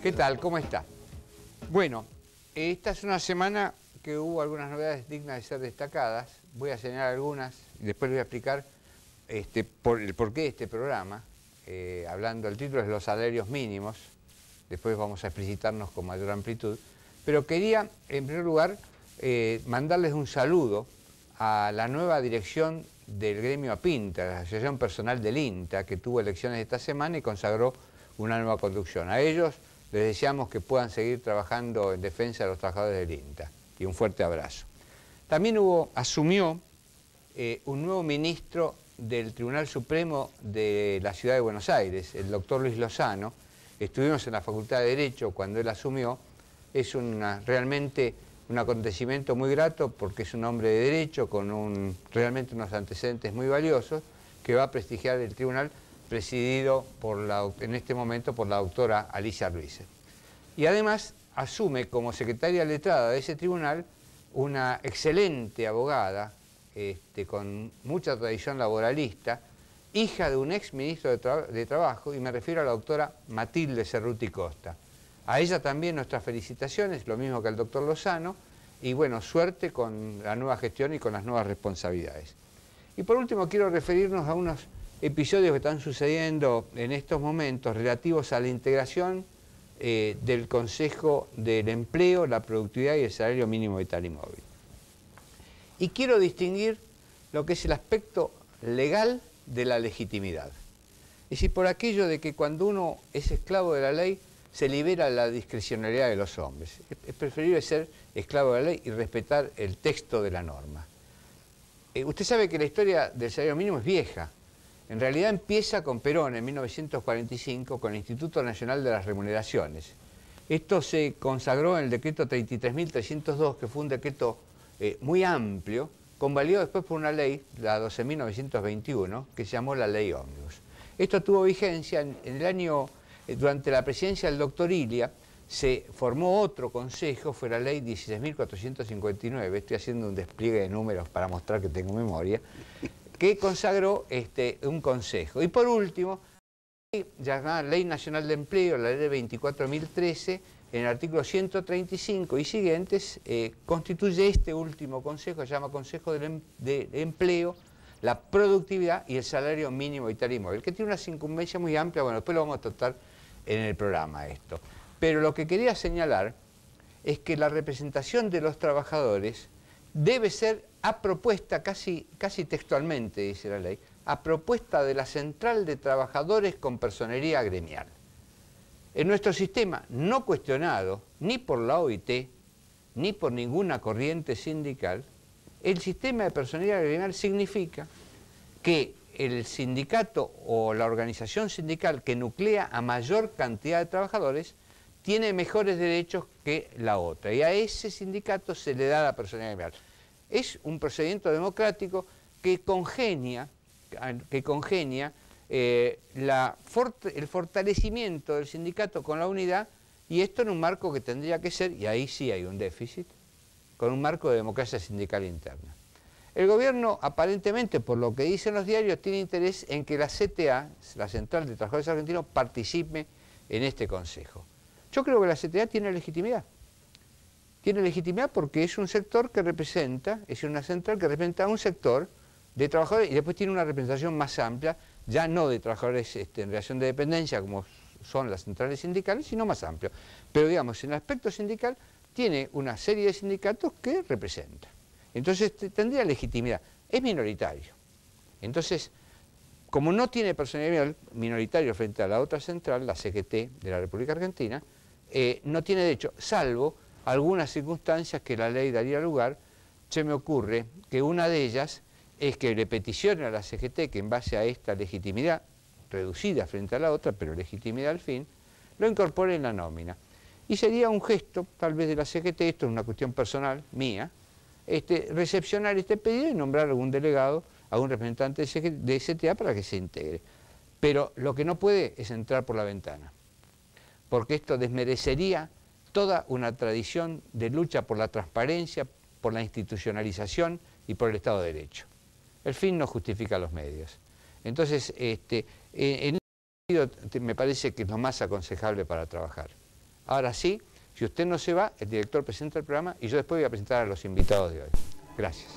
¿Qué tal? ¿Cómo está? Bueno, esta es una semana que hubo algunas novedades dignas de ser destacadas. Voy a señalar algunas y después les voy a explicar el porqué de este programa. El título es Los salarios mínimos. Después vamos a explicitarnos con mayor amplitud. Pero quería, en primer lugar, mandarles un saludo a la nueva dirección del gremio APINTA, la Asociación Personal del INTA, que tuvo elecciones esta semana y consagró una nueva conducción. A ellos les deseamos que puedan seguir trabajando en defensa de los trabajadores del INTA. Y un fuerte abrazo. También asumió un nuevo ministro del Tribunal Supremo de la Ciudad de Buenos Aires, el doctor Luis Lozano. Estuvimos en la Facultad de Derecho cuando él asumió. Es realmente un acontecimiento muy grato porque es un hombre de derecho con realmente unos antecedentes muy valiosos que va a prestigiar el tribunal presidido en este momento por la doctora Alicia Ruiz. Y además asume como secretaria letrada de ese tribunal una excelente abogada con mucha tradición laboralista, hija de un ex ministro de Trabajo, y me refiero a la doctora Matilde Cerruti Costa. A ella también nuestras felicitaciones, lo mismo que al doctor Lozano, y bueno, suerte con la nueva gestión y con las nuevas responsabilidades. Y por último quiero referirnos a unos episodios que están sucediendo en estos momentos relativos a la integración del Consejo del Empleo, la Productividad y el Salario Mínimo Vital y Móvil. Y quiero distinguir lo que es el aspecto legal de la legitimidad. Es decir, por aquello de que cuando uno es esclavo de la ley, se libera la discrecionalidad de los hombres. Es preferible ser esclavo de la ley y respetar el texto de la norma. Usted sabe que la historia del salario mínimo es vieja. En realidad empieza con Perón en 1945 con el Instituto Nacional de las Remuneraciones. Esto se consagró en el decreto 33.302, que fue un decreto muy amplio, convalidado después por una ley, la 12.921, que se llamó la Ley Ómnibus. Esto tuvo vigencia durante la presidencia del doctor Ilia. Se formó otro consejo, fue la ley 16.459, estoy haciendo un despliegue de números para mostrar que tengo memoria, que consagró un consejo. Y por último, llamada Ley Nacional de Empleo, la ley 24.013, en el artículo 135 y siguientes, constituye este último consejo, se llama Consejo de Empleo, la Productividad y el Salario Mínimo Vital y Móvil, que tiene una incumbencia muy amplia. Bueno, después lo vamos a tratar en el programa esto. Pero lo que quería señalar es que la representación de los trabajadores debe ser a propuesta, casi textualmente dice la ley, a propuesta de la Central de Trabajadores con Personería Gremial. En nuestro sistema, no cuestionado ni por la OIT, ni por ninguna corriente sindical, el sistema de personería gremial significa que el sindicato o la organización sindical que nuclea a mayor cantidad de trabajadores tiene mejores derechos que la otra, y a ese sindicato se le da la personería gremial. Es un procedimiento democrático que congenia el fortalecimiento del sindicato con la unidad, y esto en un marco que tendría que ser, y ahí sí hay un déficit, con un marco de democracia sindical interna. El gobierno, aparentemente, por lo que dicen los diarios, tiene interés en que la CTA, la Central de Trabajadores Argentinos, participe en este consejo. Yo creo que la CTA tiene legitimidad. Tiene legitimidad porque es un sector que representa, es una central que representa a un sector de trabajadores, y después tiene una representación más amplia, ya no de trabajadores en relación de dependencia, como son las centrales sindicales, sino más amplio. Pero digamos, en el aspecto sindical, tiene una serie de sindicatos que representa. Entonces tendría legitimidad. Es minoritario. Entonces, como no tiene personalidad minoritario frente a la otra central, la CGT de la República Argentina, no tiene derecho, salvo algunas circunstancias que la ley daría lugar. Se me ocurre que una de ellas es que le peticione a la CGT que en base a esta legitimidad, reducida frente a la otra, pero legitimidad al fin, lo incorpore en la nómina. Y sería un gesto, tal vez de la CGT, esto es una cuestión personal, mía, recepcionar este pedido y nombrar algún delegado, algún representante de CTA para que se integre. Pero lo que no puede es entrar por la ventana, porque esto desmerecería toda una tradición de lucha por la transparencia, por la institucionalización y por el Estado de Derecho. El fin no justifica los medios. Entonces, en ese sentido, me parece que es lo más aconsejable para trabajar. Ahora sí, si usted no se va, el director presenta el programa y yo después voy a presentar a los invitados de hoy. Gracias.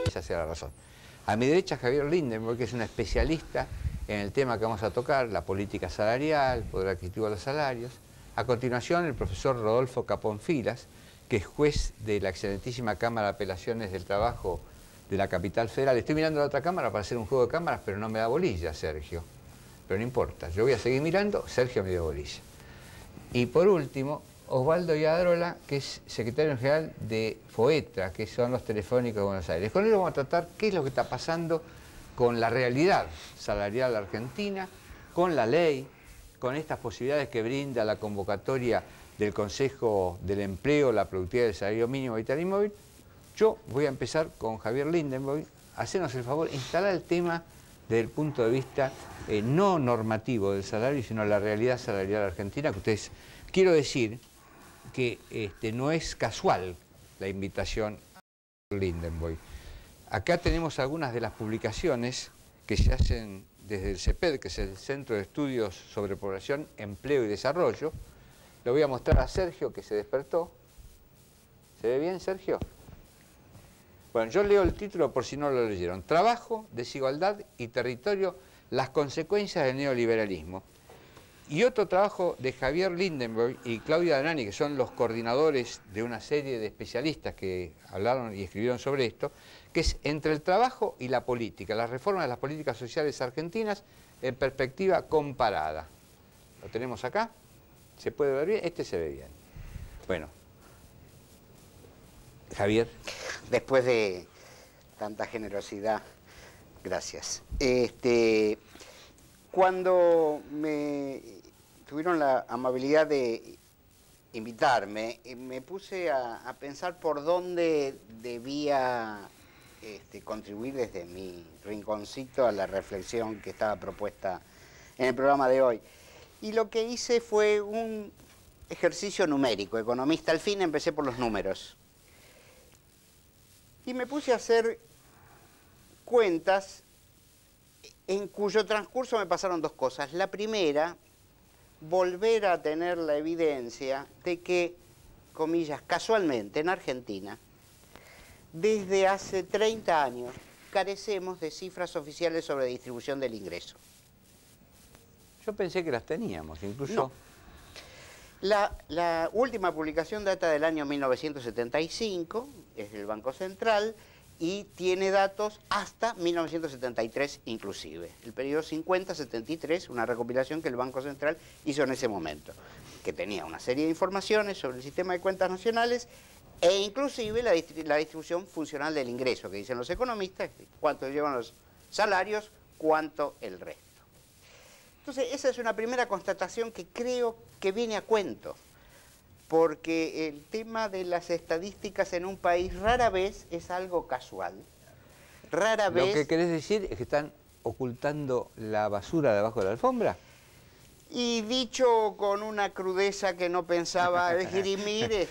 Esa sea la razón. A mi derecha Javier Lindenberg, que es un especialista en el tema que vamos a tocar, la política salarial, poder adquisitivo de los salarios. A continuación, el profesor Rodolfo Capón Filas, que es juez de la excelentísima Cámara de Apelaciones del Trabajo de la Capital Federal. Estoy mirando la otra cámara para hacer un juego de cámaras, pero no me da bolilla, Sergio. Pero no importa, yo voy a seguir mirando, Sergio me dio bolilla. Y por último, Osvaldo Yadrola, que es secretario general de FOETRA, que son los telefónicos de Buenos Aires. Con él vamos a tratar qué es lo que está pasando con la realidad salarial argentina, con la ley, con estas posibilidades que brinda la convocatoria del Consejo del Empleo, la productividad del salario mínimo vital y móvil. Yo voy a empezar con Javier Lindenberg. Hacernos el favor, instalar el tema desde el punto de vista no normativo del salario, sino la realidad salarial argentina, que ustedes, quiero decir que no es casual la invitación a Lindenberg. Acá tenemos algunas de las publicaciones que se hacen desde el CEPED, que es el Centro de Estudios sobre Población, Empleo y Desarrollo. Lo voy a mostrar a Sergio, que se despertó. ¿Se ve bien, Sergio? Bueno, yo leo el título por si no lo leyeron. Trabajo, desigualdad y territorio, las consecuencias del neoliberalismo. Y otro trabajo de Javier Lindenberg y Claudia Danani, que son los coordinadores de una serie de especialistas que hablaron y escribieron sobre esto, que es Entre el trabajo y la política, las reformas de las políticas sociales argentinas en perspectiva comparada. ¿Lo tenemos acá? ¿Se puede ver bien? Este se ve bien. Bueno, Javier. Después de tanta generosidad, gracias. Cuando me tuvieron la amabilidad de invitarme, me puse a pensar por dónde debía contribuir desde mi rinconcito a la reflexión que estaba propuesta en el programa de hoy. Y lo que hice fue un ejercicio numérico, economista al fin, empecé por los números. Y me puse a hacer cuentas en cuyo transcurso me pasaron dos cosas. La primera, volver a tener la evidencia de que, comillas, casualmente en Argentina, desde hace 30 años, carecemos de cifras oficiales sobre distribución del ingreso. Yo pensé que las teníamos, incluso... No. La última publicación data del año 1975, es del Banco Central, y tiene datos hasta 1973 inclusive. El periodo 50-73, una recopilación que el Banco Central hizo en ese momento, que tenía una serie de informaciones sobre el sistema de cuentas nacionales e inclusive la distribución funcional del ingreso, que dicen los economistas, cuánto llevan los salarios, cuánto el resto. Entonces, esa es una primera constatación que creo que viene a cuento, porque el tema de las estadísticas en un país rara vez es algo casual. Rara vez... ¿Lo que querés decir es que están ocultando la basura debajo de la alfombra? Y dicho con una crudeza que no pensaba esgrimir,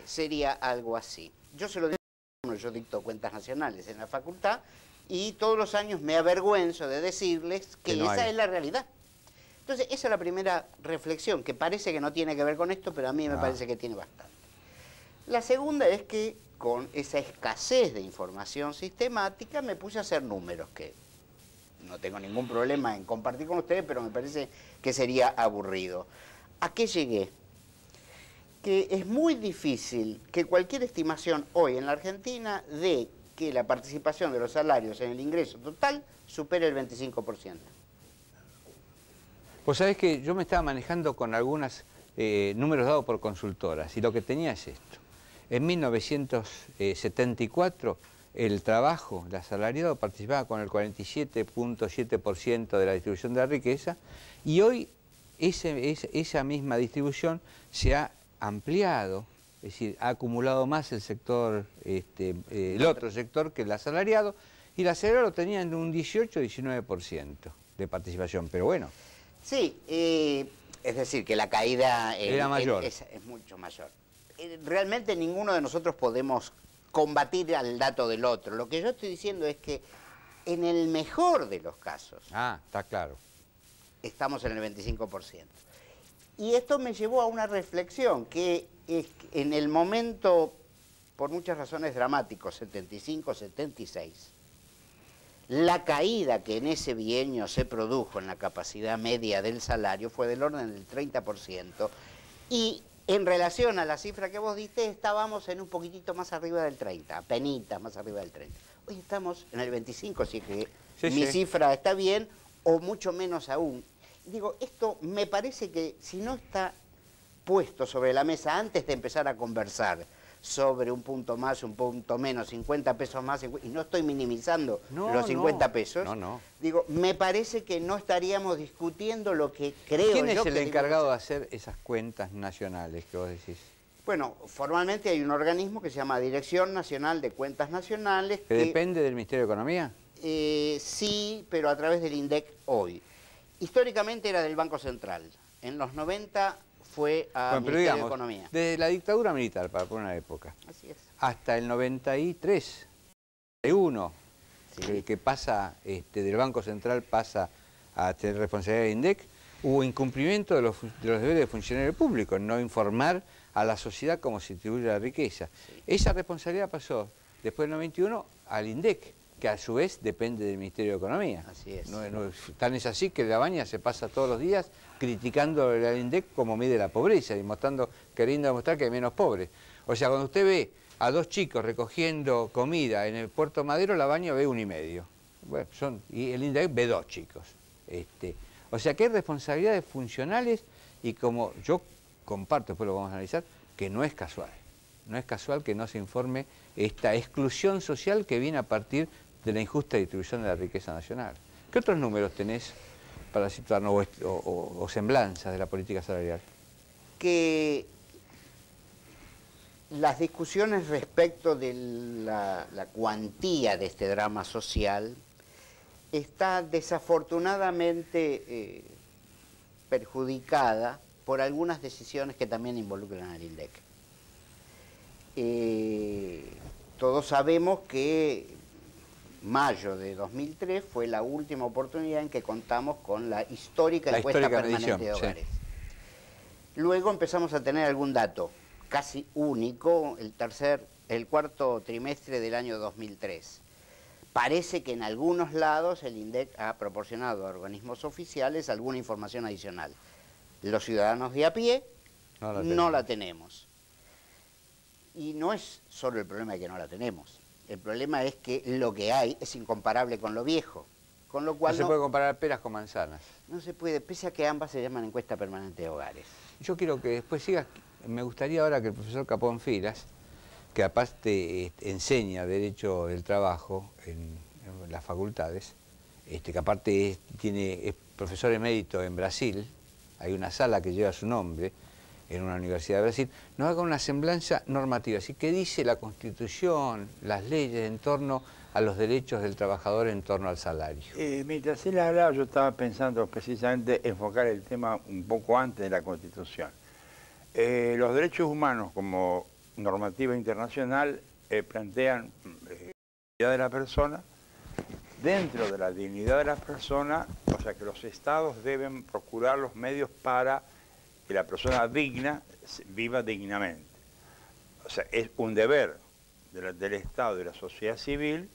sería algo así. Yo se lo digo yo dicto cuentas nacionales en la facultad y todos los años me avergüenzo de decirles que no esa hay. es la realidad. Entonces, esa es la primera reflexión, que parece que no tiene que ver con esto, pero a mí me parece que tiene bastante. La segunda es que con esa escasez de información sistemática me puse a hacer números, que no tengo ningún problema en compartir con ustedes, pero me parece que sería aburrido. ¿A qué llegué? Que es muy difícil que cualquier estimación hoy en la Argentina dé que la participación de los salarios en el ingreso total supere el 25%. Vos sabés que yo me estaba manejando con algunos números dados por consultoras y lo que tenía es esto. En 1974 el trabajo, el asalariado participaba con el 47.7% de la distribución de la riqueza y hoy esa misma distribución se ha ampliado, es decir, ha acumulado más el sector, el otro sector que el asalariado, y el asalariado tenía en un 18-19% de participación, pero bueno. Sí, es decir, que la caída era mayor. Es mucho mayor. Realmente ninguno de nosotros podemos combatir al dato del otro. Lo que yo estoy diciendo es que en el mejor de los casos... Está claro. Estamos en el 25%. Y esto me llevó a una reflexión, que es que en el momento, por muchas razones dramáticos, 75-76, la caída que en ese bienio se produjo en la capacidad media del salario fue del orden del 30%, y en relación a la cifra que vos diste, estábamos en un poquitito más arriba del 30%, apenitas más arriba del 30%. Hoy estamos en el 25%, así que mi cifra está bien, o mucho menos aún. Digo, esto me parece que si no está puesto sobre la mesa antes de empezar a conversar sobre un punto más, un punto menos, 50 pesos más, y no estoy minimizando los 50 pesos, digo, me parece que no estaríamos discutiendo lo que creo yo. ¿Quién es el encargado de hacer esas cuentas nacionales que vos decís? Bueno, formalmente hay un organismo que se llama Dirección Nacional de Cuentas Nacionales. ¿Que depende del Ministerio de Economía? Sí, pero a través del INDEC hoy. Históricamente era del Banco Central. En los 90 fue a Ministerio de Economía. Desde la dictadura militar, para poner una época. Así es. Hasta el 93, 91, sí, que pasa, del Banco Central pasa a tener responsabilidad del INDEC, hubo incumplimiento de los deberes de funcionario público, no informar a la sociedad cómo se distribuye la riqueza. Sí. Esa responsabilidad pasó después del 91 al INDEC, que a su vez depende del Ministerio de Economía. Así es. Tan es así que la Baña se pasa todos los días criticando al INDEC como mide la pobreza y queriendo demostrar que hay menos pobres. O sea, cuando usted ve a dos chicos recogiendo comida en el Puerto Madero, la Baña ve 1,5. Bueno, y el INDEC ve 2 chicos. O sea que hay responsabilidades funcionales y como yo comparto, después lo vamos a analizar, que no es casual. No es casual que no se informe esta exclusión social que viene a partir de la injusta distribución de la riqueza nacional. ¿Qué otros números tenés para situarnos o semblanzas de la política salarial? Que las discusiones respecto de la cuantía de este drama social está desafortunadamente perjudicada por algunas decisiones que también involucran al INDEC. Todos sabemos que mayo de 2003 fue la última oportunidad en que contamos con la histórica encuesta permanente de hogares. Sí. Luego empezamos a tener algún dato casi único el cuarto trimestre del año 2003. Parece que en algunos lados el INDEC ha proporcionado a organismos oficiales alguna información adicional. Los ciudadanos de a pie no la tenemos. Y no es solo el problema de que no la tenemos. El problema es que lo que hay es incomparable con lo viejo. Con lo cual no se puede comparar peras con manzanas. No se puede, pese a que ambas se llaman encuesta permanente de hogares. Yo quiero que después sigas. Me gustaría ahora que el profesor Capón Filas, que aparte enseña Derecho del Trabajo en las facultades, que aparte es profesor emérito en Brasil, hay una sala que lleva su nombre, en una universidad de Brasil, nos haga una semblanza normativa. Así que dice la Constitución, las leyes en torno a los derechos del trabajador en torno al salario. Mientras él hablaba, yo estaba pensando precisamente enfocar el tema un poco antes de la Constitución. Los derechos humanos como normativa internacional plantean la dignidad de la persona. Dentro de la dignidad de la persona, o sea que los estados deben procurar los medios para que la persona digna viva dignamente. O sea, es un deber del Estado y de la sociedad civil,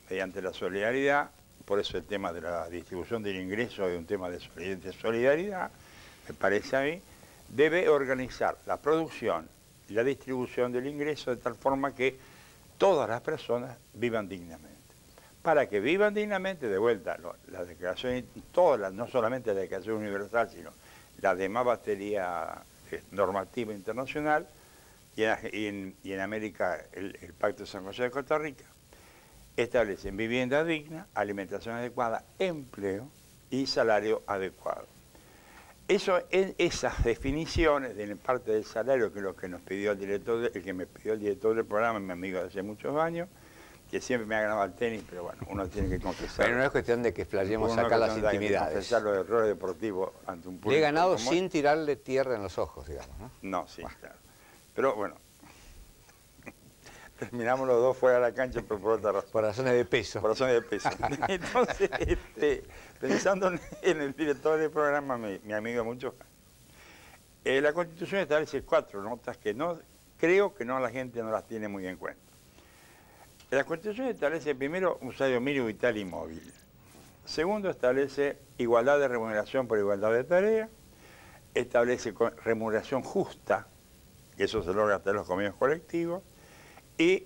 mediante la solidaridad, por eso el tema de la distribución del ingreso es un tema de solidaridad, me parece a mí, debe organizar la producción y la distribución del ingreso de tal forma que todas las personas vivan dignamente. Para que vivan dignamente, de vuelta, la declaración, todas, no solamente la Declaración Universal, sino la demás batería normativa internacional, y en América el Pacto de San José de Costa Rica, establecen vivienda digna, alimentación adecuada, empleo y salario adecuado. Esas definiciones de parte del salario, que es lo que nos pidió el director, el que me pidió el director del programa, mi amigo de hace muchos años, que siempre me ha ganado al tenis, pero bueno, uno tiene que confesar. Pero no es cuestión de que explayemos acá las intimidades. Confesar los errores deportivos ante un público. Le he ganado sin tirarle tierra en los ojos, digamos, ¿no? No, sí, claro. Pero bueno, terminamos los dos fuera de la cancha, pero por otra razón. Por razones de peso. Por razones de peso. Entonces, pensando en el director del programa, mi amigo mucho, la Constitución establece 4 notas que no creo que la gente no las tiene muy en cuenta. La Constitución establece primero un salario mínimo vital y móvil. Segundo, establece igualdad de remuneración por igualdad de tarea. Establece remuneración justa, que eso se logra hasta en los convenios colectivos. Y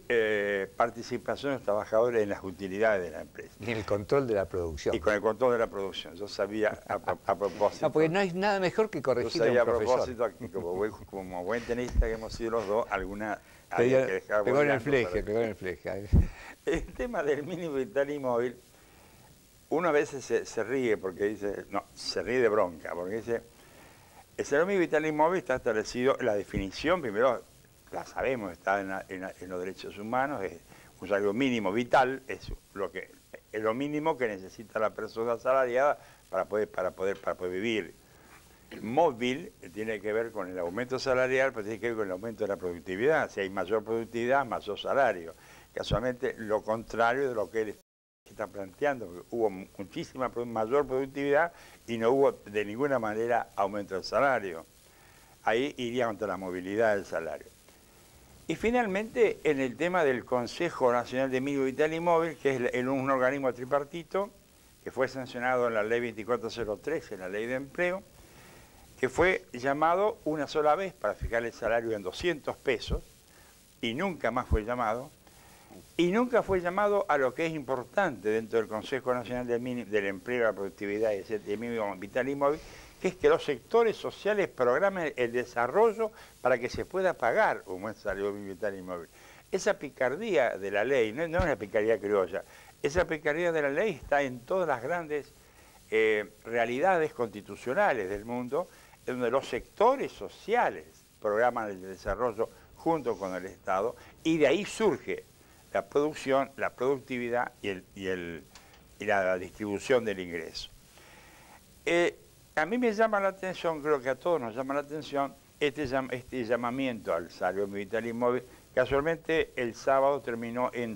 participación de los trabajadores en las utilidades de la empresa. Y el control de la producción. Y con el control de la producción. Yo sabía a propósito. No, porque no hay nada mejor que corregir a un profesor. Yo sabía a propósito, como buen tenista que hemos sido los dos, alguna... Pegó en el fleje, pegó en el fleje. El tema del mínimo vital y móvil, uno a veces se ríe porque dice, no, se ríe de bronca, porque dice, el salario mínimo vital y móvil está establecido, la definición primero, la sabemos, está en los derechos humanos, es un salario mínimo vital, es lo mínimo que necesita la persona asalariada para poder vivir. Móvil tiene que ver con el aumento salarial, pero tiene que ver con el aumento de la productividad. Si hay mayor productividad, mayor salario. Casualmente, lo contrario de lo que él está planteando, porque hubo muchísima mayor productividad y no hubo de ninguna manera aumento del salario. Ahí iría contra la movilidad del salario. Y finalmente, en el tema del Consejo Nacional de Mínimo Vital y Móvil, que es un organismo tripartito, que fue sancionado en la Ley 2403, en la Ley de Empleo, que fue llamado una sola vez para fijar el salario en 200 pesos, y nunca más fue llamado, y nunca fue llamado a lo que es importante dentro del Consejo Nacional del Empleo, la Productividad y el Mínimo Vital y Móvil, que es que los sectores sociales programen el desarrollo para que se pueda pagar un buen salario mínimo vital y móvil. Esa picardía de la ley, no es una picardía criolla, esa picardía de la ley está en todas las grandes realidades constitucionales del mundo, donde los sectores sociales programan el desarrollo junto con el Estado, y de ahí surge la producción, la productividad y la distribución del ingreso. A mí me llama la atención, creo que a todos nos llama la atención, este llamamiento al salario vital y móvil. Casualmente el sábado terminó en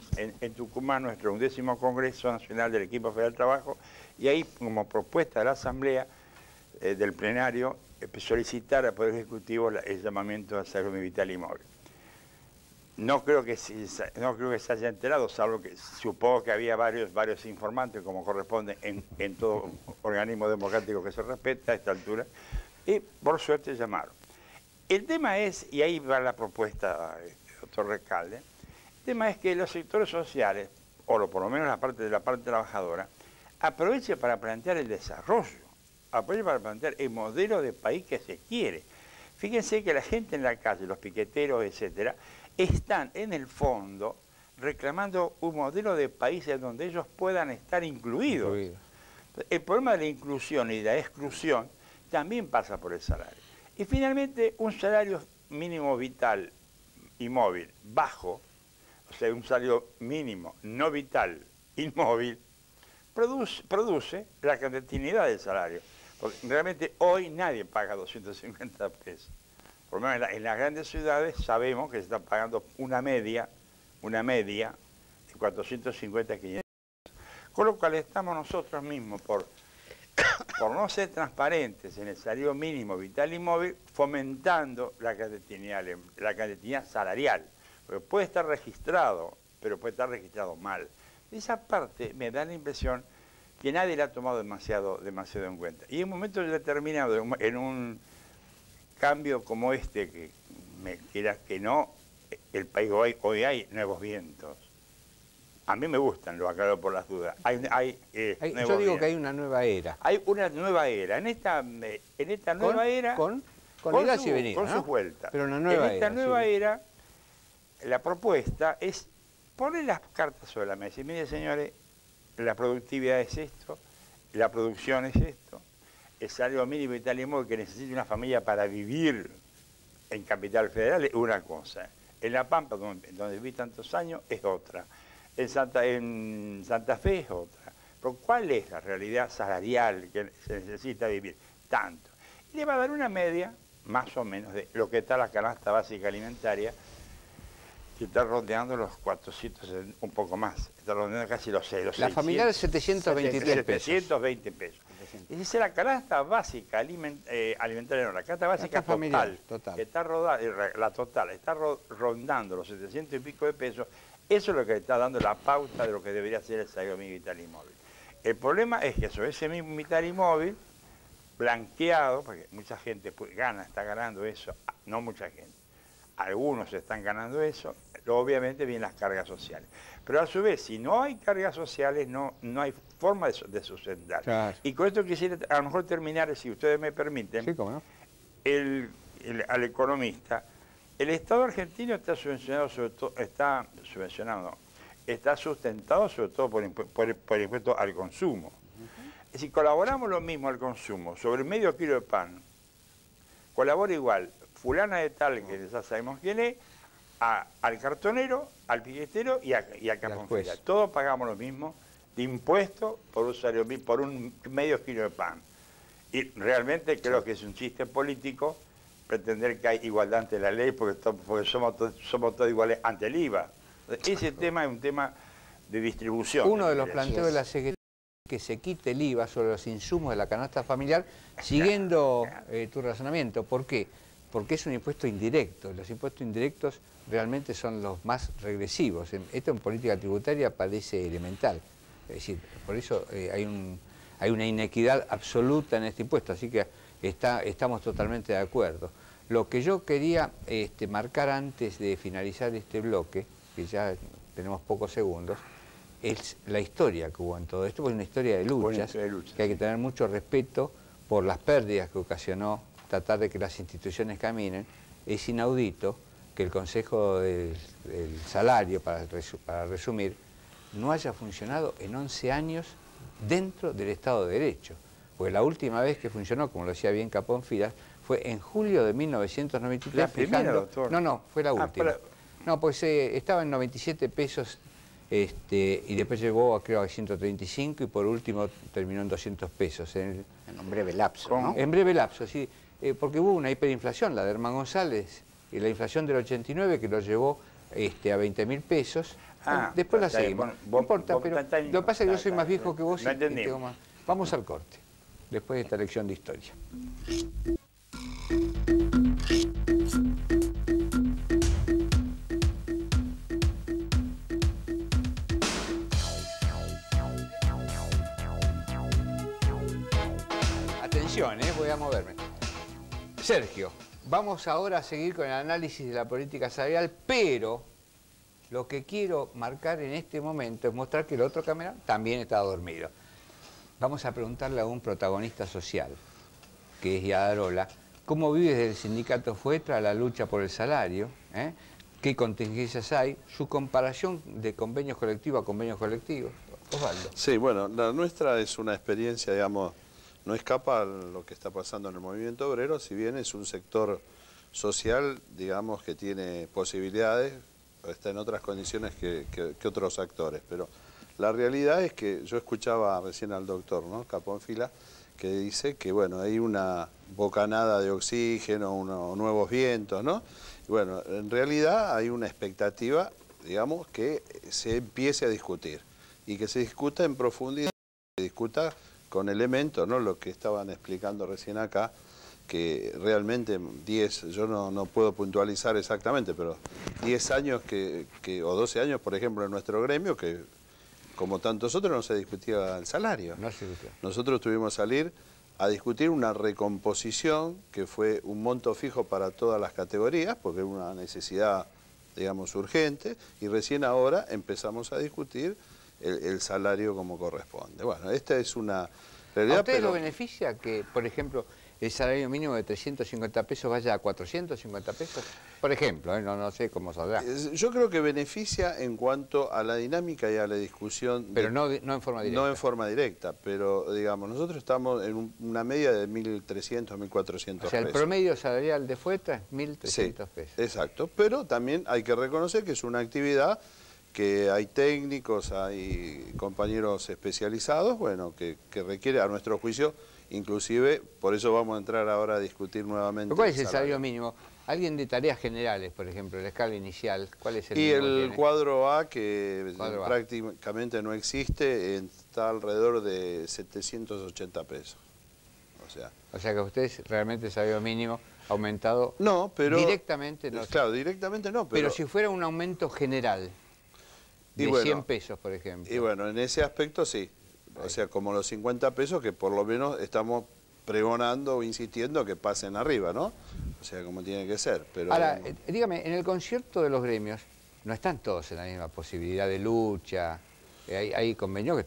Tucumán nuestro 11º Congreso Nacional del Equipo Federal del Trabajo, y ahí, como propuesta de la Asamblea del plenario, solicitar al Poder Ejecutivo el llamamiento al salario vital y móvil. No creo que se haya enterado, salvo que supongo que había varios informantes, como corresponde en todo organismo democrático que se respeta a esta altura, y por suerte llamaron. El tema es, y ahí va la propuesta, doctor Recalde, el tema es que los sectores sociales, o por lo menos la parte trabajadora, aproveche para plantear el desarrollo, aproveche para plantear el modelo de país que se quiere. Fíjense que la gente en la calle, los piqueteros, etcétera, están en el fondo reclamando un modelo de país en donde ellos puedan estar incluidos. El problema de la inclusión y de la exclusión también pasa por el salario. Y finalmente, un salario mínimo vital y móvil bajo, o sea, un salario mínimo no vital y móvil, produce la clandestinidad del salario. Porque realmente hoy nadie paga 250 pesos. Por lo menos en las grandes ciudades sabemos que se está pagando una media una media de 450 a 500. Con lo cual estamos nosotros mismos, por no ser transparentes en el salario mínimo vital y móvil, fomentando la clandestinidad salarial. Porque puede estar registrado, pero puede estar registrado mal. Esa parte me da la impresión que nadie la ha tomado demasiado en cuenta. Y en un momento determinado, en un cambio como este, que me quieras que no, el país hoy hay nuevos vientos. A mí me gustan, lo aclaro por las dudas. Yo digo que hay una nueva era. Hay una nueva era. En esta nueva era... Con idas y venidas, con sus vueltas. Pero una nueva era. En esta nueva era, la propuesta es poner las cartas sobre la mesa. Y mire, señores, la productividad es esto, la producción es esto, el salario mínimo vital y móvil que necesita una familia para vivir en Capital Federal es una cosa. En La Pampa, donde viví tantos años, es otra. En Santa Fe es otra. Pero ¿cuál es la realidad salarial que se necesita vivir? Tanto. Y le va a dar una media, más o menos, de lo que está la canasta básica alimentaria, que está rondeando los 400, un poco más. Está rondeando casi los 600. La familiar es 723 pesos. 720 pesos. Esa es la canasta básica alimentaria, no, la canasta básica total. Que está la total está rondando los 700 y pico de pesos. Eso es lo que está dando la pauta de lo que debería ser el salario mínimo vital y móvil. El problema es que sobre ese mismo vital y móvil, blanqueado, porque mucha gente está ganando eso, no mucha gente, algunos están ganando eso, obviamente vienen las cargas sociales. Pero a su vez, si no hay cargas sociales, no hay forma de sustentar. Claro. Y con esto quisiera a lo mejor terminar, si ustedes me permiten, sí, ¿cómo no? Al economista. El Estado argentino está sustentado sobre todo por el impuesto al consumo. Si colaboramos lo mismo al consumo, sobre medio kilo de pan, colabora igual fulana de tal, que ya sabemos quién es, al cartonero, al piquetero y a Caponfila. Todos pagamos lo mismo de impuesto por un medio kilo de pan. Y realmente creo que es un chiste político pretender que hay igualdad ante la ley porque somos todos iguales ante el IVA. Ese tema es un tema de distribución. Uno de los planteos de la Secretaría es que se quite el IVA sobre los insumos de la canasta familiar, siguiendo tu razonamiento. ¿Por qué? Porque es un impuesto indirecto. Los impuestos indirectos realmente son los más regresivos. Esto en política tributaria parece elemental. Es decir, por eso hay una inequidad absoluta en este impuesto. Así que estamos totalmente de acuerdo. Lo que yo quería marcar antes de finalizar este bloque, que ya tenemos pocos segundos, es la historia que hubo en todo esto, porque es una historia de luchas, que hay que tener mucho respeto por las pérdidas que ocasionó tratar de que las instituciones caminen. Es inaudito que el Consejo del Salario, para resumir, no haya funcionado en 11 años dentro del Estado de Derecho. Porque la última vez que funcionó, como lo decía bien Caponfila, fue en julio de 1993. ¿La primera, doctor? No, fue la última. No, pues estaba en 97 pesos y después llegó creo a 135 y por último terminó en 200 pesos. En un breve lapso, ¿no? En breve lapso, sí. Porque hubo una hiperinflación, la de Herman González, y la inflación del 89 que lo llevó a 20.000 pesos. Después la seguimos. No importa, pero lo que pasa es que yo soy más viejo que vos y tengo más. Vamos al corte, después de esta lección de historia. Atención, voy a moverme. Sergio, vamos ahora a seguir con el análisis de la política salarial, pero lo que quiero marcar en este momento es mostrar que el otro camarada también está dormido. Vamos a preguntarle a un protagonista social, que es Yadarola, cómo vive desde el sindicato FUETRA la lucha por el salario, qué contingencias hay, su comparación de convenios colectivos a convenios colectivos. Osvaldo. Sí, bueno, la nuestra es una experiencia, digamos, no escapa a lo que está pasando en el movimiento obrero, si bien es un sector social, digamos, que tiene posibilidades, está en otras condiciones que otros actores, pero la realidad es que yo escuchaba recién al doctor, ¿no? Caponfila, que dice que, bueno, hay una bocanada de oxígeno, nuevos vientos, ¿no? Y bueno, en realidad hay una expectativa digamos, que se empiece a discutir y que se discuta en profundidad, se discuta con elementos, ¿no? Lo que estaban explicando recién acá, que realmente 10, yo no puedo puntualizar exactamente, pero 10 años o 12 años, por ejemplo, en nuestro gremio, que como tantos otros no se discutía el salario. No se discutía. Nosotros tuvimos que salir a discutir una recomposición que fue un monto fijo para todas las categorías, porque era una necesidad, digamos, urgente, y recién ahora empezamos a discutir el salario como corresponde. Bueno, esta es una realidad. ¿A ustedes lo beneficia que, por ejemplo, el salario mínimo de 350 pesos vaya a 450 pesos? Por ejemplo, no sé cómo saldrá. Yo creo que beneficia en cuanto a la dinámica y a la discusión. Pero no en forma directa. No en forma directa, pero digamos, nosotros estamos en una media de 1.300, 1.400 pesos. O sea, el promedio salarial de Fueta es 1.300 sí, pesos. Exacto, pero también hay que reconocer que es una actividad que hay técnicos, hay compañeros especializados, bueno, que requiere, a nuestro juicio, inclusive, por eso vamos a entrar ahora a discutir nuevamente. ¿Cuál es el salario mínimo? Alguien de tareas generales, por ejemplo, la escala inicial, ¿cuál es el y mínimo? El cuadro A, que Cuadro A. prácticamente no existe, está alrededor de 780 pesos. O sea que ustedes realmente el salario mínimo ha aumentado. No, pero directamente no. Claro, directamente no, pero si fuera un aumento general de 100 pesos, por ejemplo. Y bueno, en ese aspecto sí. O sea, como los 50 pesos que por lo menos estamos pregonando o insistiendo que pasen arriba, ¿no? O sea, como tiene que ser. Pero ahora, dígame, en el concierto de los gremios no están todos en la misma posibilidad de lucha. Hay convenios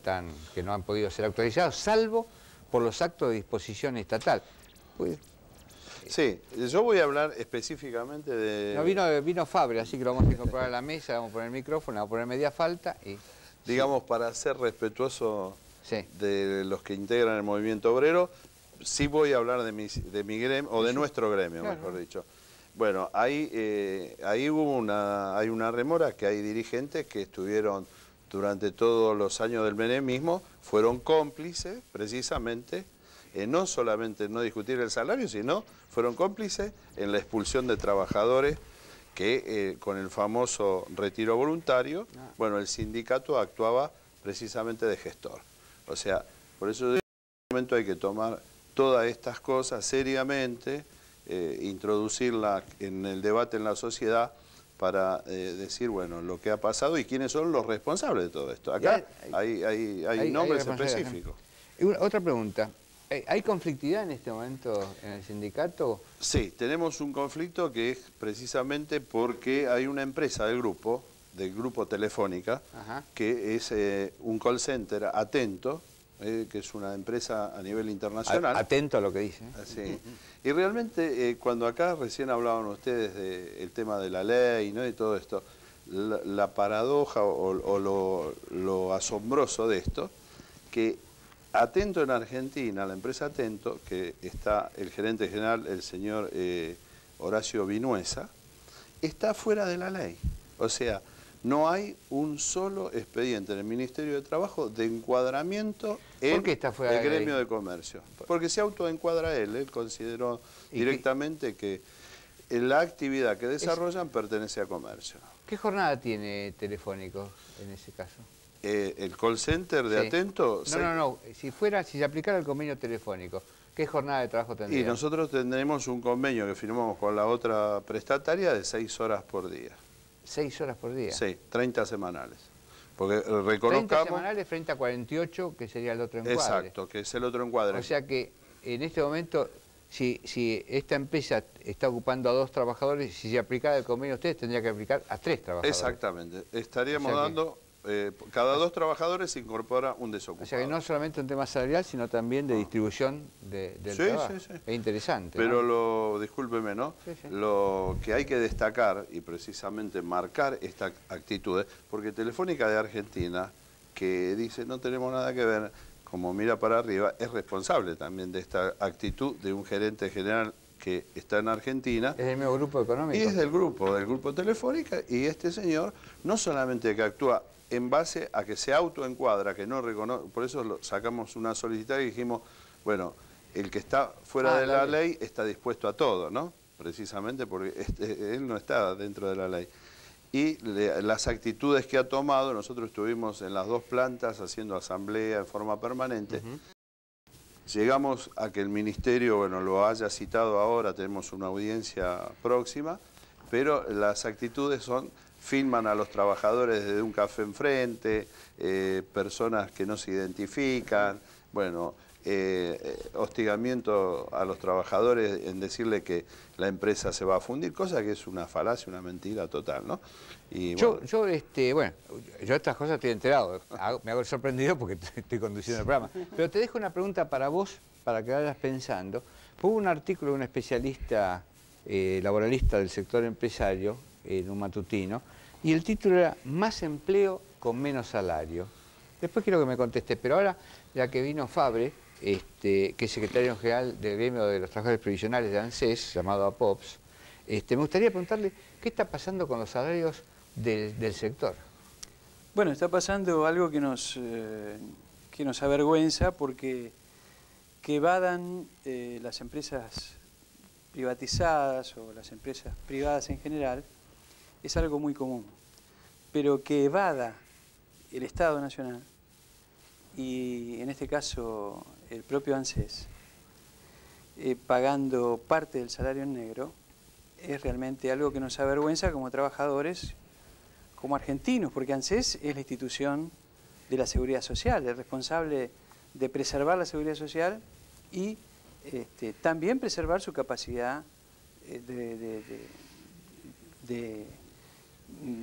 que no han podido ser actualizados, salvo por los actos de disposición estatal. Pues, sí, yo voy a hablar específicamente de... No, vino Fabre, así que lo vamos a incorporar a la mesa, vamos a poner el micrófono, vamos a poner media falta y... Digamos, para ser respetuoso sí, de los que integran el movimiento obrero, sí voy a hablar de mi gremio, o de nuestro gremio, claro, mejor dicho. Bueno, ahí hay una remora que hay dirigentes que estuvieron durante todos los años del menemismo, fueron cómplices, precisamente, no solamente en no discutir el salario, sino fueron cómplices en la expulsión de trabajadores que con el famoso retiro voluntario, bueno, el sindicato actuaba precisamente de gestor. O sea, por eso en este momento hay que tomar todas estas cosas seriamente, introducirlas en el debate en la sociedad para decir, bueno, lo que ha pasado y quiénes son los responsables de todo esto. Acá hay nombres específicos. Otra pregunta. ¿Hay conflictividad en este momento en el sindicato? Sí, tenemos un conflicto que es precisamente porque hay una empresa del grupo Telefónica, ajá, que es un call center Atento, que es una empresa a nivel internacional. Atento a lo que dice. Sí. Y realmente cuando acá recién hablaban ustedes del tema de la ley, ¿no? Y todo esto, la paradoja o lo asombroso de esto, que Atento en Argentina, la empresa Atento, que está el gerente general, el señor Horacio Vinuesa, está fuera de la ley. O sea, no hay un solo expediente en el Ministerio de Trabajo de encuadramiento en el gremio de comercio. Porque se autoencuadra él consideró directamente que la actividad que desarrollan pertenece a comercio. ¿Qué jornada tiene Telefónico en ese caso? El call center de Atento... No. Si se aplicara el convenio telefónico, ¿qué jornada de trabajo tendría? Y nosotros tendremos un convenio que firmamos con la otra prestataria de 6 horas por día. 6 horas por día. Sí, 30 semanales. Porque reconozcamos... 30 semanales frente a 48, que sería el otro encuadre. Exacto, que es el otro encuadre. O sea que en este momento, si esta empresa está ocupando a 2 trabajadores, si se aplicara el convenio a ustedes, tendría que aplicar a 3 trabajadores. Exactamente. Estaríamos dando... cada 2 trabajadores se incorpora un desocupado. O sea que no solamente un tema salarial, sino también de distribución del trabajo. Sí. Es interesante. Pero ¿no? Discúlpeme, ¿no? Sí. Lo que hay que destacar y precisamente marcar esta actitud, porque Telefónica de Argentina, que dice no tenemos nada que ver, como mira para arriba, es responsable también de esta actitud de un gerente general que está en Argentina. Es del mismo grupo económico. Y es del grupo Telefónica, y este señor no solamente que actúa en base a que se autoencuadra, que no reconoce, por eso sacamos una solicitud y dijimos, bueno, el que está fuera de la ley está dispuesto a todo, ¿no? Precisamente porque él no está dentro de la ley. y las actitudes que ha tomado. Nosotros estuvimos en las dos plantas haciendo asamblea en forma permanente. Llegamos a que el Ministerio, bueno, lo haya citado ahora, tenemos una audiencia próxima, pero las actitudes son: filman a los trabajadores desde un café enfrente, personas que no se identifican, bueno, hostigamiento a los trabajadores en decirle que la empresa se va a fundir, cosa que es una falacia, una mentira total, ¿no? Y yo estas cosas estoy enterado, me hago sorprendido porque estoy conduciendo el programa, pero te dejo una pregunta para vos, para que vayas pensando. Hubo un artículo de un especialista laboralista del sector empresario, en un matutino, y el título era "Más empleo con menos salario". Después quiero que me contestes, pero ahora, ya que vino Fabre, que es secretario general del gremio de los trabajadores previsionales de ANSES, llamado APOPS, me gustaría preguntarle qué está pasando con los salarios del sector. Bueno, está pasando algo que nos avergüenza, porque que evadan las empresas privatizadas o las empresas privadas en general es algo muy común, pero que evada el Estado Nacional y en este caso el propio ANSES pagando parte del salario en negro es realmente algo que nos avergüenza como trabajadores, como argentinos, porque ANSES es la institución de la seguridad social, es responsable de preservar la seguridad social y también preservar su capacidad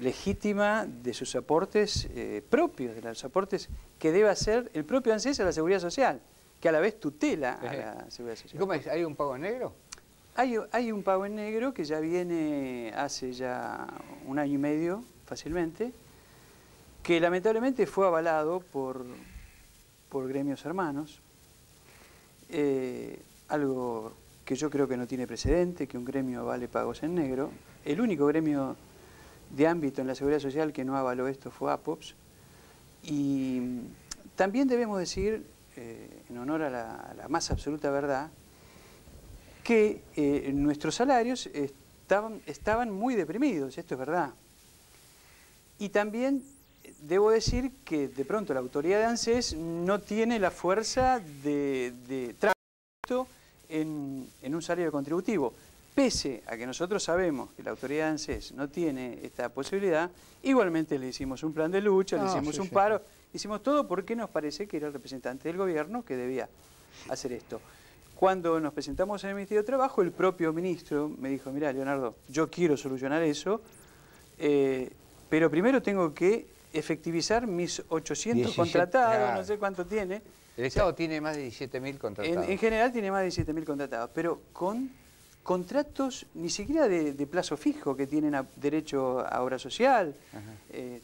legítima de sus aportes propios, de los aportes que debe hacer el propio ANSES a la seguridad social, que a la vez tutela a la seguridad social. ¿Cómo es? ¿Hay un pago en negro? Hay un pago en negro que ya viene hace ya 1 año y medio, fácilmente, que lamentablemente fue avalado por gremios hermanos, algo que yo creo que no tiene precedente, que un gremio avale pagos en negro. El único gremio de ámbito en la seguridad social que no avaló esto fue APOPS. Y también debemos decir, en honor a la más absoluta verdad, que nuestros salarios estaban muy deprimidos, esto es verdad. Y también debo decir que de pronto la autoridad de ANSES no tiene la fuerza de trabajo en un salario contributivo. Pese a que nosotros sabemos que la autoridad de ANSES no tiene esta posibilidad, igualmente le hicimos un plan de lucha, le hicimos un paro, hicimos todo porque nos parece que era el representante del gobierno que debía hacer esto. Cuando nos presentamos en el Ministerio de Trabajo, el propio ministro me dijo: mira, Leonardo, yo quiero solucionar eso, pero primero tengo que efectivizar mis 800 contratados, claro. No sé cuánto tiene. El Estado tiene más de 17.000 contratados. En general tiene más de 17.000 contratados, pero con contratos ni siquiera de plazo fijo, que tienen derecho a obra social,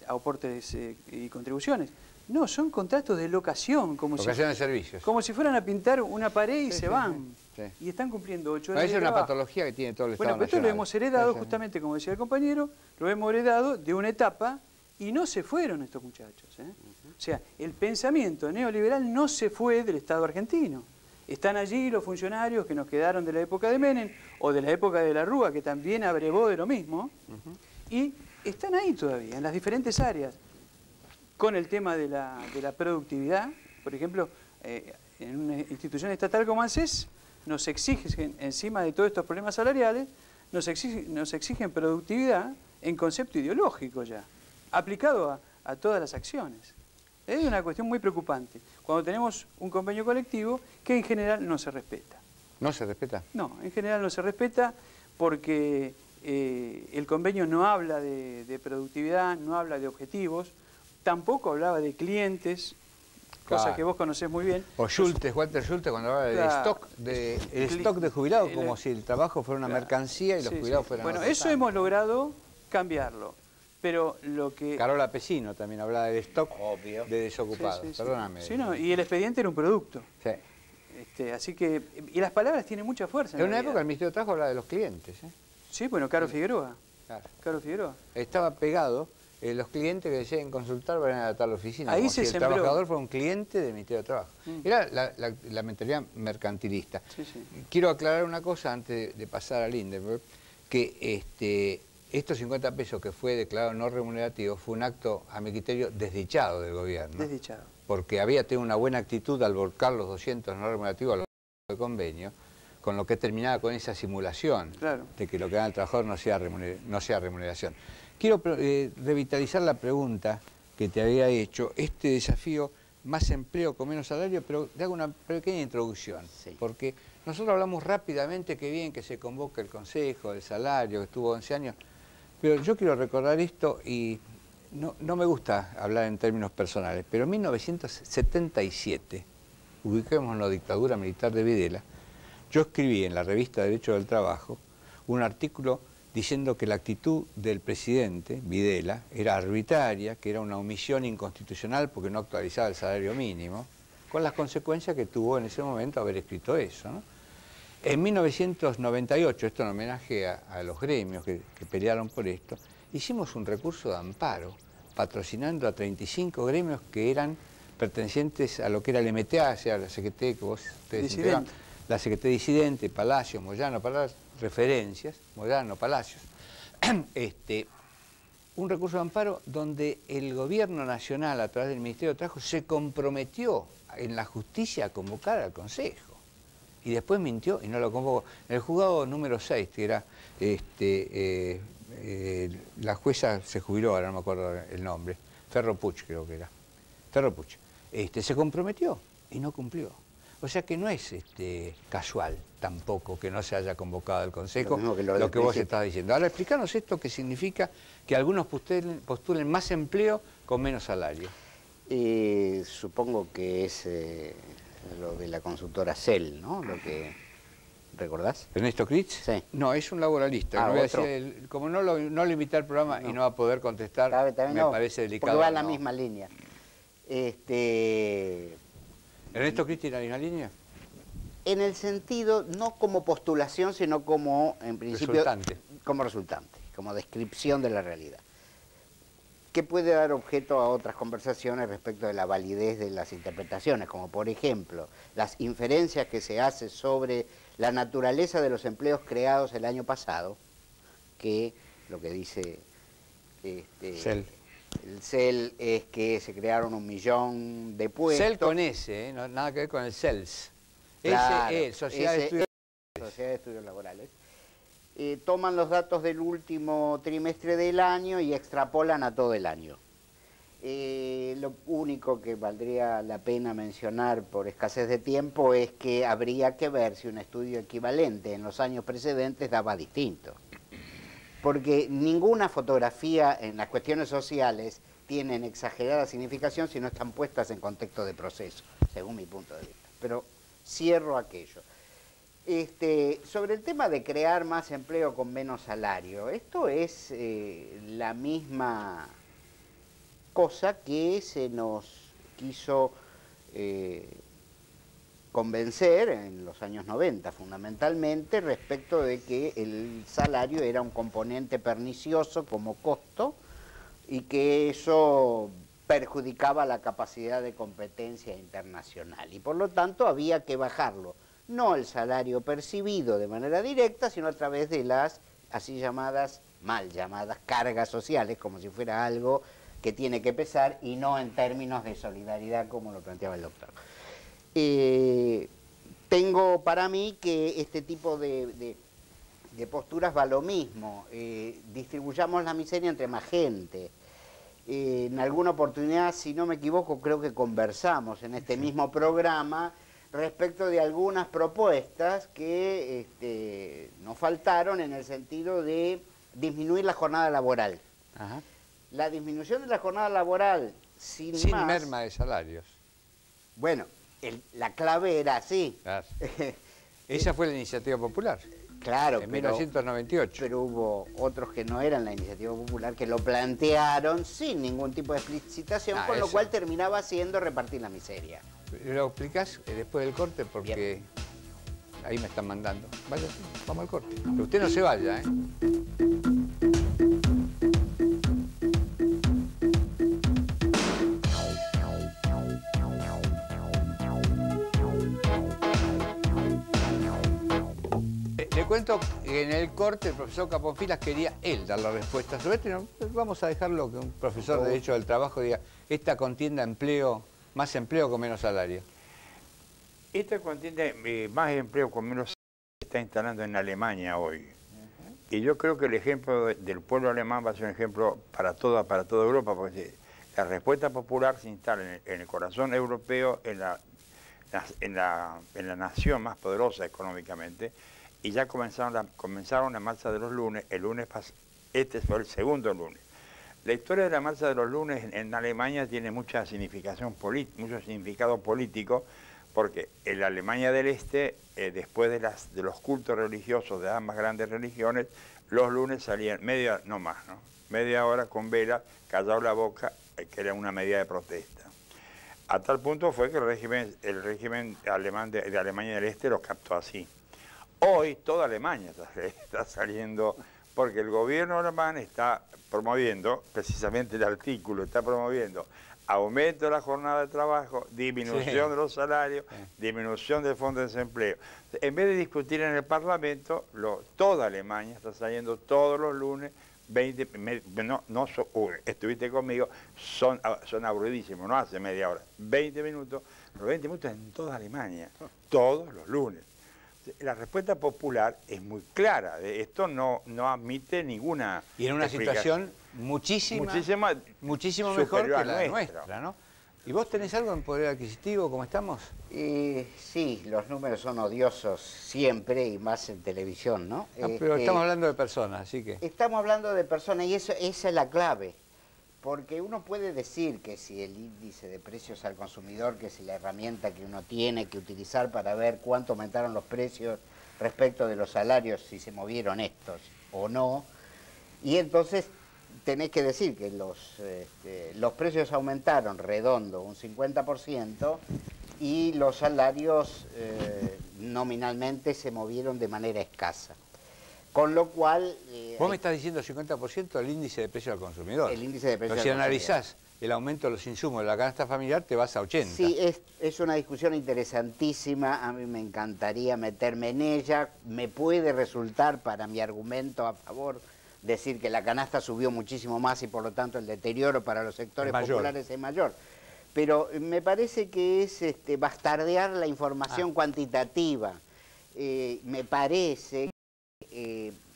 a aportes y contribuciones. No, son contratos de locación, como de servicios. Como si fueran a pintar una pared y se van. Y están cumpliendo 8 horas de trabajo. Es una trabajo. patología que tiene todo el Estado Bueno, pero esto lo hemos heredado, justamente como decía el compañero, lo hemos heredado de una etapa y no se fueron estos muchachos. O sea, el pensamiento neoliberal no se fue del Estado argentino. Están allí los funcionarios que nos quedaron de la época de Menem o de la época de la Rúa, que también abrevó de lo mismo, y están ahí todavía, en las diferentes áreas. Con el tema de la productividad, por ejemplo, en una institución estatal como ANSES, nos exigen, encima de todos estos problemas salariales, nos exigen productividad en concepto ideológico ya, aplicado a todas las acciones. Es una cuestión muy preocupante, cuando tenemos un convenio colectivo que en general no se respeta. ¿No se respeta? No, en general no se respeta porque el convenio no habla de productividad, no habla de objetivos, tampoco hablaba de clientes, cosa que vos conocés muy bien. O Schultes, Walter Schultes, cuando hablaba de stock de jubilados, como si el trabajo fuera una mercancía y los jubilados fueran... Bueno, eso hemos logrado cambiarlo. Pero lo que... Carola Pesino también hablaba del stock de desocupados, perdóname. Sí, no, y el expediente era un producto. Sí. Así que... Y las palabras tienen mucha fuerza. En una época el Ministerio de Trabajo hablaba de los clientes. Sí, bueno, Caro Figueroa. Caro Figueroa. Estaba pegado, los clientes que deseen consultar van a tal oficina. Ahí como se si el trabajador fuera un cliente del Ministerio de Trabajo. Era la mentalidad mercantilista. Quiero aclarar una cosa antes de pasar al Hindenburg, que estos 50 pesos que fue declarado no remunerativo fue un acto, a mi criterio, desdichado del gobierno. Desdichado. Porque había tenido una buena actitud al volcar los 200 no remunerativos al convenio, con lo que terminaba con esa simulación de que lo que gana el trabajador no sea remuneración. Quiero revitalizar la pregunta que te había hecho, este desafío, más empleo con menos salario, pero te hago una pequeña introducción, porque nosotros hablamos rápidamente que bien que se convoca el Consejo, el salario, que estuvo 11 años, pero yo quiero recordar esto y no me gusta hablar en términos personales, pero en 1977, ubiquémonos en la dictadura militar de Videla, yo escribí en la revista Derecho del Trabajo un artículo diciendo que la actitud del presidente, Videla, era arbitraria, que era una omisión inconstitucional porque no actualizaba el salario mínimo, con las consecuencias que tuvo en ese momento haber escrito eso, ¿no? En 1998, esto en homenaje a los gremios que pelearon por esto, hicimos un recurso de amparo, patrocinando a 35 gremios que eran pertenecientes a lo que era el MTA, o sea, la CGT que ustedes integraban, la CGT disidente, Palacios, Moyano, Palacios, referencias, Moyano, Palacios, un recurso de amparo donde el gobierno nacional, a través del Ministerio de Trabajo, se comprometió en la justicia a convocar al Consejo. Y después mintió y no lo convocó. En el juzgado número 6, que era, la jueza se jubiló, ahora no me acuerdo el nombre, Ferro Puch creo que era, Ferro Puch, se comprometió y no cumplió. O sea que no es casual tampoco que no se haya convocado al Consejo lo que vos estás diciendo. Ahora explícanos esto que significa que algunos postulen más empleo con menos salario. Supongo que es lo de la consultora CEL, ¿no? Lo que ¿recordás? ¿Ernesto Critz? Sí. No, es un laboralista. Como no lo invité al programa y no va a poder contestar, me parece delicado. Porque va en la misma línea. ¿Ernesto Critz tiene la misma línea? En el sentido, no como postulación, sino como, en principio, como resultante, como descripción de la realidad, que puede dar objeto a otras conversaciones respecto de la validez de las interpretaciones, como por ejemplo, las inferencias que se hacen sobre la naturaleza de los empleos creados el año pasado, que lo que dice CEL. El CEL es que se crearon 1 millón de puestos. CEL con S, no, nada que ver con el CELS. Claro, Sociedad de Estudios Laborales. Toman los datos del último trimestre del año y extrapolan a todo el año. Lo único que valdría la pena mencionar por escasez de tiempo es que habría que ver si un estudio equivalente en los años precedentes daba distinto. Porque ninguna fotografía en las cuestiones sociales tienen exagerada significación si no están puestas en contexto de proceso, según mi punto de vista. Pero cierro aquello. Sobre el tema de crear más empleo con menos salario, esto es la misma cosa que se nos quiso convencer en los años 90 fundamentalmente respecto de que el salario era un componente pernicioso como costo y que eso perjudicaba la capacidad de competencia internacional y por lo tanto había que bajarlo, no el salario percibido de manera directa, sino a través de las así llamadas, mal llamadas cargas sociales, como si fuera algo que tiene que pesar y no en términos de solidaridad como lo planteaba el doctor. Tengo para mí que este tipo de posturas va lo mismo, distribuyamos la miseria entre más gente. En alguna oportunidad, si no me equivoco, creo que conversamos en este mismo programa respecto de algunas propuestas que nos faltaron en el sentido de disminuir la jornada laboral. Ajá. La disminución de la jornada laboral sin merma de salarios. Bueno, la clave era así. Claro. Esa fue la iniciativa popular. Claro, en 1998. Pero hubo otros que no eran la iniciativa popular, que lo plantearon sin ningún tipo de explicitación, con lo cual terminaba siendo repartir la miseria. ¿Lo explicás después del corte? Porque bien, ahí me están mandando. Vaya, vamos al corte. Pero usted no se vaya, ¿eh? Le cuento que en el corte el profesor Caponfilas quería él dar la respuesta sobre esto. No, vamos a dejarlo que un profesor de Derecho del Trabajo diga esta contienda empleo, más empleo con menos salario. Esta contienda más empleo con menos salario se está instalando en Alemania hoy. Y yo creo que el ejemplo del pueblo alemán va a ser un ejemplo para toda Europa, porque la respuesta popular se instala en el corazón europeo, en la nación más poderosa económicamente, y ya comenzaron la marcha de los lunes, este fue el segundo lunes. La historia de la marcha de los lunes en Alemania tiene mucha significación mucho significado político, porque en la Alemania del Este, después de los cultos religiosos de ambas grandes religiones, los lunes salían media hora con velas, callado la boca, que era una medida de protesta. A tal punto fue que el régimen alemán de Alemania del Este los captó así. Hoy toda Alemania está saliendo, porque el gobierno alemán está promoviendo, precisamente el artículo está promoviendo, aumento de la jornada de trabajo, disminución de los salarios, disminución del fondo de desempleo. En vez de discutir en el Parlamento, toda Alemania está saliendo todos los lunes, estuviste conmigo, son aburridísimos, no hace media hora, 20 minutos, pero 20 minutos en toda Alemania, todos los lunes. La respuesta popular es muy clara, esto no admite ninguna Y en una situación muchísimo mejor que la nuestra, ¿no? ¿Y vos tenés algo en poder adquisitivo, cómo estamos? Sí, los números son odiosos siempre y más en televisión, ¿no? Pero estamos hablando de personas, así que... Estamos hablando de personas y esa es la clave. Porque uno puede decir que si el índice de precios al consumidor, que es la herramienta que uno tiene que utilizar para ver cuánto aumentaron los precios respecto de los salarios, si se movieron estos o no, y entonces tenés que decir que los precios aumentaron redondo un 50% y los salarios nominalmente se movieron de manera escasa. Con lo cual... Vos me estás diciendo 50% del índice de precio al consumidor. El índice de precio al Pero si consumidor. analizás el aumento de los insumos de la canasta familiar, te vas a 80. Sí, es una discusión interesantísima, a mí me encantaría meterme en ella. Me puede resultar, para mi argumento a favor, decir que la canasta subió muchísimo más y por lo tanto el deterioro para los sectores populares es mayor. Pero me parece que es bastardear la información cuantitativa. Me parece...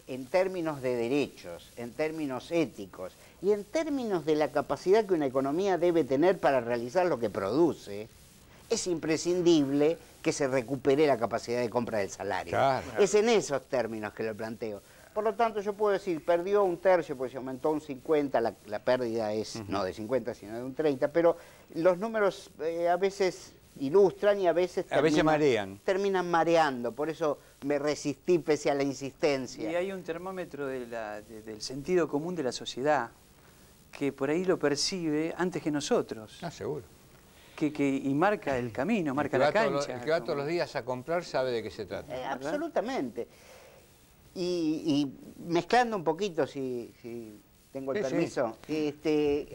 en términos de derechos, en términos éticos y en términos de la capacidad que una economía debe tener para realizar lo que produce, es imprescindible que se recupere la capacidad de compra del salario. Claro. Es en esos términos que lo planteo. Por lo tanto, yo puedo decir, perdió un tercio, porque se aumentó un 50, la pérdida es no de 50, sino de un 30, pero los números a veces ilustran y a veces marean. Terminan mareando, por eso me resistí pese a la insistencia. Y hay un termómetro del sentido común de la sociedad que por ahí lo percibe antes que nosotros. Ah, seguro. Y marca el camino, marca la cancha. El que va todos los días a comprar sabe de qué se trata. Absolutamente. Y mezclando un poquito, si tengo el permiso,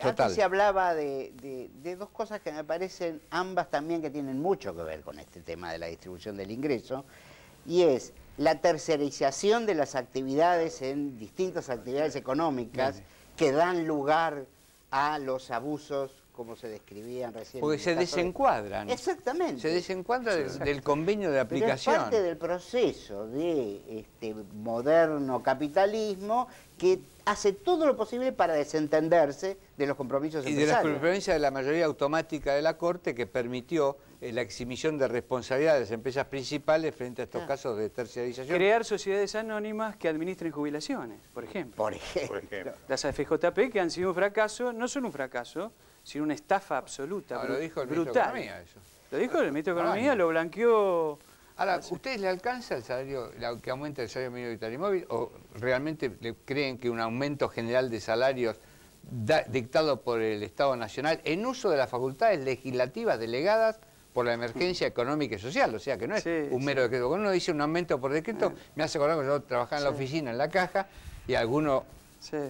antes se hablaba de dos cosas que me parecen ambas también que tienen mucho que ver con este tema de la distribución del ingreso, y es la tercerización de las actividades en distintas actividades económicas que dan lugar a los abusos, como se describían recién. Porque se desencuadran. Exactamente. Se desencuadra del convenio de aplicación. Pero es parte del proceso de moderno capitalismo que hace todo lo posible para desentenderse de los compromisos empresarios. Y de la jurisprudencia de la mayoría automática de la Corte que permitió la exhibición de responsabilidad de las empresas principales frente a estos casos de terciarización. Crear sociedades anónimas que administren jubilaciones, por ejemplo. Por ejemplo. Las AFJP que han sido un fracaso, no son un fracaso, sino una estafa absoluta, lo dijo el brutal. Ministro de Economía eso. Lo dijo el Ministro de Economía, lo blanqueó... Ahora, ¿ustedes le alcanza el salario, que aumenta el salario mínimo vital y móvil, o realmente creen que un aumento general de salarios dictado por el Estado Nacional en uso de las facultades legislativas delegadas por la emergencia económica y social? O sea, que no es un mero decreto. Cuando uno dice un aumento por decreto, me hace acordar que yo trabajaba en la oficina, en la caja, y algunos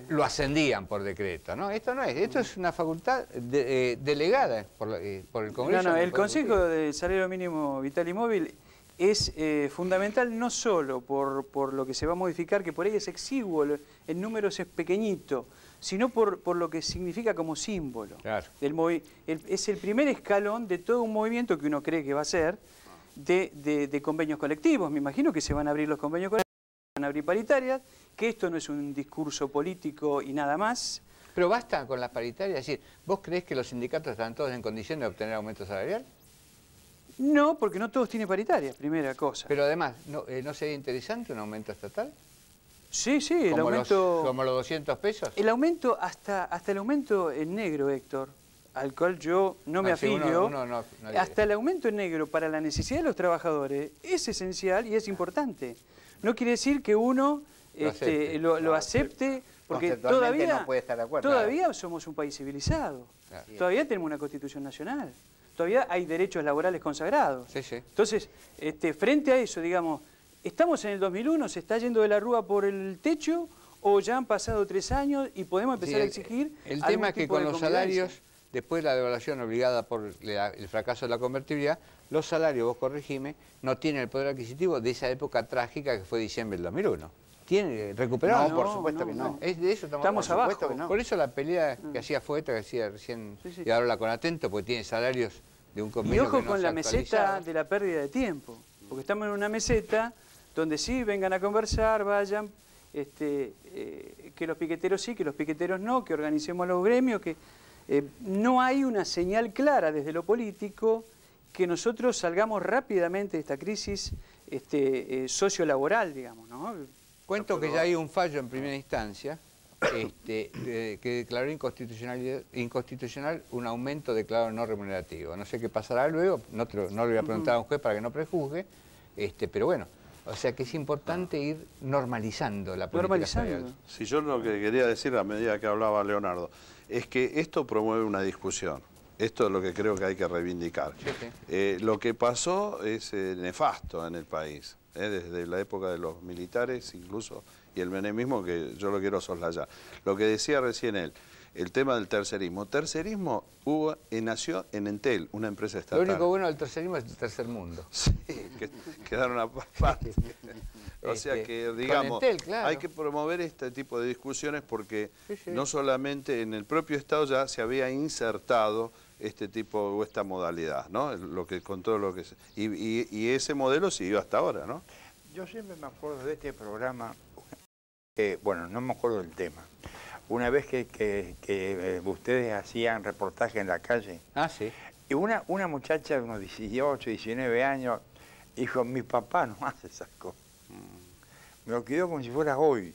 lo ascendían por decreto, ¿no? Esto no es, esto es una facultad delegada por el Congreso. No, el Consejo del Salario Mínimo Vital y Móvil es fundamental no solo por lo que se va a modificar, que por ahí es exiguo, el número es pequeñito, sino por lo que significa como símbolo. Claro. Es el primer escalón de todo un movimiento que uno cree que va a ser de convenios colectivos. Me imagino que se van a abrir los convenios colectivos, van a abrir paritarias, que esto no es un discurso político y nada más. Pero basta con las paritarias, es decir, ¿vos creés que los sindicatos están todos en condición de obtener aumento salarial? No, porque no todos tienen paritarias, primera cosa. Pero además, ¿no sería interesante un aumento estatal? Sí, el ¿Como aumento... ¿Como los 200 pesos? El aumento, hasta el aumento en negro, Héctor, al cual yo no me afilio, hasta el aumento en negro para la necesidad de los trabajadores es esencial y es importante. No quiere decir que uno lo acepte, porque todavía, no puede estar de acuerdo. Todavía somos un país civilizado, todavía tenemos una Constitución Nacional. Todavía hay derechos laborales consagrados. Sí, sí. Entonces, frente a eso, digamos, ¿estamos en el 2001? ¿Se está yendo de la rúa por el techo? ¿O ya han pasado 3 años y podemos empezar a exigir el tema es que con los salarios, después de la devaluación obligada por el fracaso de la convertibilidad, los salarios, vos corregime, no tienen el poder adquisitivo de esa época trágica que fue diciembre del 2001. ¿Tiene recuperado? No, por supuesto que no. Es de eso estamos abajo. Que no. Por eso la pelea que hacía Fueta, que hacía recién, y ahora con Atento, porque tiene salarios de un convenio. Y ojo que no con se la ha meseta actualizado. de la pérdida de tiempo, porque estamos en una meseta donde sí, vengan a conversar, vayan, que los piqueteros sí, que los piqueteros no, que organicemos los gremios, que no hay una señal clara desde lo político que nosotros salgamos rápidamente de esta crisis sociolaboral, digamos, ¿no? Cuento que ya hay un fallo en primera instancia que declaró inconstitucional un aumento declarado no remunerativo. No sé qué pasará luego, no le voy a preguntar a un juez para que no prejuzgue, pero bueno, o sea que es importante ir normalizando la política salarial. Si yo lo que quería decir a medida que hablaba Leonardo, es que esto promueve una discusión. Esto es lo que creo que hay que reivindicar. Sí. Lo que pasó es nefasto en el país, desde la época de los militares incluso, y el menemismo, que yo lo quiero soslayar. Lo que decía recién él, el tema del tercerismo. Tercerismo nació en Entel, una empresa estatal. Lo único bueno del tercerismo es el tercer mundo. Sí, que quedaron aparte. O sea que, digamos, Entel, claro, hay que promover este tipo de discusiones porque no solamente en el propio Estado ya se había insertado este tipo o esta modalidad, ¿no? Con todo lo que y ese modelo siguió hasta ahora, ¿no? Yo siempre me acuerdo de este programa, bueno, no me acuerdo del tema. Una vez que ustedes hacían reportaje en la calle, y una muchacha de unos 18, 19 años dijo, mi papá no hace esas cosas. Me lo quedó como si fuera hoy.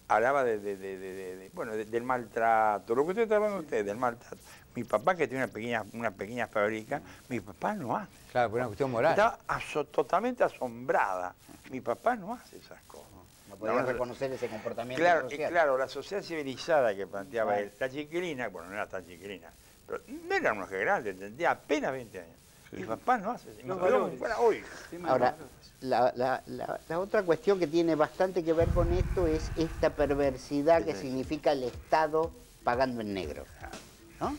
Hablaba del maltrato, lo que usted está hablando usted, del maltrato. Mi papá, que tiene una pequeña fábrica, mi papá no hace. Claro, por una cuestión moral. Estaba totalmente asombrada. Mi papá no hace esas cosas. No podía reconocer ese comportamiento social. Claro, la sociedad civilizada que planteaba él. La chiquilina, bueno, no era tan chiquilina, pero no era una mujer grande, tendría apenas 20 años. Sí. Mi papá no hace, mi papá no fuera hoy. Ahora, la otra cuestión que tiene bastante que ver con esto es esta perversidad que significa el Estado pagando en negro, ¿no?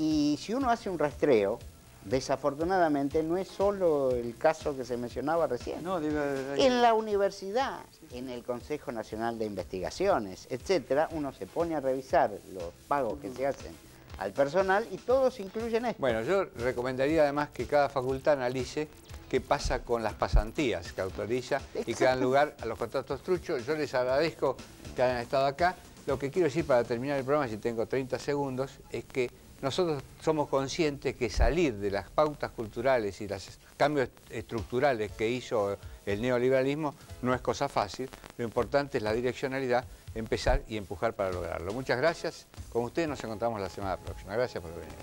Y si uno hace un rastreo, desafortunadamente no es solo el caso que se mencionaba recién. No, en la universidad, en el Consejo Nacional de Investigaciones, etcétera, uno se pone a revisar los pagos que se hacen al personal y todos incluyen esto. Bueno, yo recomendaría además que cada facultad analice qué pasa con las pasantías que autoriza y que dan lugar a los contratos truchos. Yo les agradezco que hayan estado acá. Lo que quiero decir para terminar el programa, si tengo 30 segundos, es que nosotros somos conscientes que salir de las pautas culturales y los cambios estructurales que hizo el neoliberalismo no es cosa fácil. Lo importante es la direccionalidad, empezar y empujar para lograrlo. Muchas gracias. Con ustedes nos encontramos la semana próxima. Gracias por venir.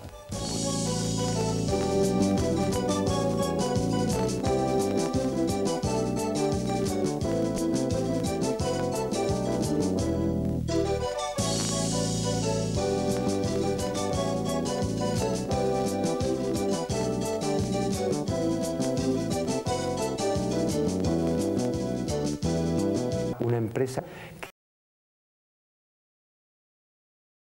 Una empresa